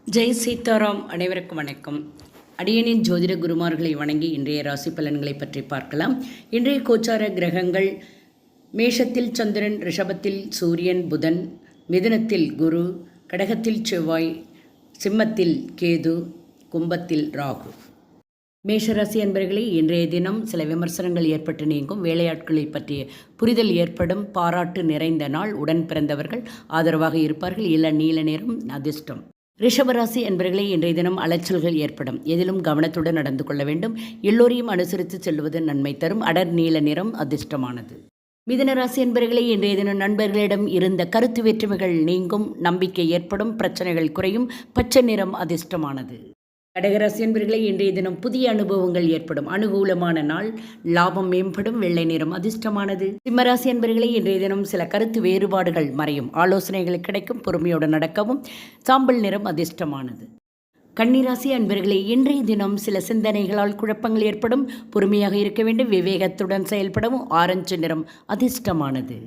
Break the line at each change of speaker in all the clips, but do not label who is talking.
ஜெய் சீதாராம். அனைவருக்கும் வணக்கம். அடியனின் ஜோதிட குருமார்களை வணங்கி இன்றைய ராசி பலன்களை பற்றி பார்க்கலாம். இன்றைய கோச்சார கிரகங்கள்: மேஷத்தில் சந்திரன், ரிஷபத்தில் சூரியன் புதன், மிதுனத்தில் குரு, கடகத்தில் செவ்வாய், சிம்மத்தில் கேது, கும்பத்தில் ராகு. மேஷராசி அன்பர்களே, இன்றைய தினம் சில விமர்சனங்கள் ஏற்பட்டு நீங்கும். வேலையாட்களை பற்றிய புரிதல் ஏற்படும். பாராட்டு நிறைந்த நாள். உடன் பிறந்தவர்கள் ஆதரவாக இருப்பார்கள். நீல நிறம் அதிர்ஷ்டம். ரிஷபராசி என்பர்களே, இன்றைய தினம் அலைச்சல்கள் ஏற்படும். எதிலும் கவனத்துடன் நடந்து கொள்ள வேண்டும். எல்லோரையும் அனுசரித்து செல்வது நன்மை தரும். அடர் நீல நிறம் அதிர்ஷ்டமானது. மிதுனராசி என்பர்களே, இன்றைய தினம் நண்பர்களிடம் இருந்த கருத்து வேற்றுமைகள் நீங்கும். நம்பிக்கை ஏற்படும். பிரச்சனைகள் குறையும். பச்சை நிறம் அதிர்ஷ்டமானது. கடகராசி என்பர்களே, இன்றைய தினம் புதிய அனுபவங்கள் ஏற்படும். அனுகூலமான நாள். லாபம் மேம்படும். வெள்ளை நிறம் அதிர்ஷ்டமானது. சிம்மராசி என்பர்களே, இன்றைய தினம் சில கருத்து வேறுபாடுகள் மறையும். ஆலோசனைகள் கிடைக்கும். பொறுமையோடு நடக்கவும். சாம்பல் நிறம் அதிர்ஷ்டமானது. கன்னிராசி அன்பர்களே, இன்றைய தினம் சில சிந்தனைகளால் குழப்பங்கள் ஏற்படும். பொறுமையாக இருக்க வேண்டும். விவேகத்துடன் செயல்படவும். ஆரஞ்சு நிறம் அதிர்ஷ்டமானது.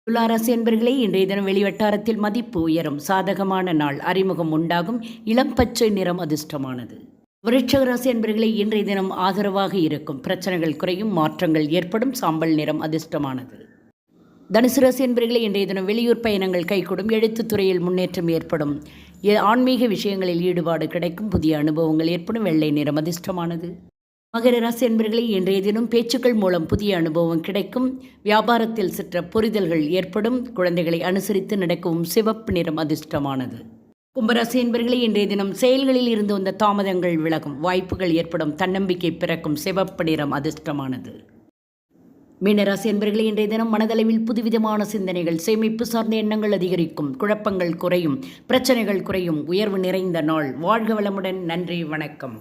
துளாராசி என்பர்களே, இன்றைய தினம் வெளிவட்டாரத்தில் மதிப்பு உயரும். சாதகமான நாள். அறிமுகம் உண்டாகும். இளம் பச்சை நிறம் அதிர்ஷ்டமானது. விருச்சிக ராசி என்பர்களே, இன்றைய தினம் ஆதரவாக இருக்கும். பிரச்சனைகள் குறையும். மாற்றங்கள் ஏற்படும். சாம்பல் நிறம் அதிர்ஷ்டமானது. தனுசு ராசி என்பர்களே, இன்றைய தினம் வெளியூர் பயணங்கள் கைகூடும். எழுத்துத்துறையில் முன்னேற்றம் ஏற்படும். ஆன்மீக விஷயங்களில் ஈடுபாடு கிடைக்கும். புதிய அனுபவங்கள் ஏற்படும். வெள்ளை நிறம் அதிர்ஷ்டமானது. மகர ராசி என்பர்களே, இன்றைய தினம் பேச்சுக்கள் மூலம் புதிய அனுபவம் கிடைக்கும். வியாபாரத்தில் சற்ற புரிதல்கள் ஏற்படும். குழந்தைகளை அனுசரித்து நடக்கவும். சிவப்பு நிறம் அதிர்ஷ்டமானது. கும்பராசி என்பர்களே, இன்றைய தினம் செயல்களில் இருந்து வந்த தாமதங்கள் விலகும். வாய்ப்புகள் ஏற்படும். தன்னம்பிக்கை பிறக்கும். சிவப்பு நிறம் அதிர்ஷ்டமானது. மீனராசி என்பர்களே, இன்றைய தினம் மனதளவில் புதுவிதமான சிந்தனைகள். சேமிப்பு சார்ந்த எண்ணங்கள் அதிகரிக்கும். குழப்பங்கள் குறையும். பிரச்சனைகள் குறையும். உயர்வு நிறைந்த நாள். வாழ்க வளமுடன். நன்றி, வணக்கம்.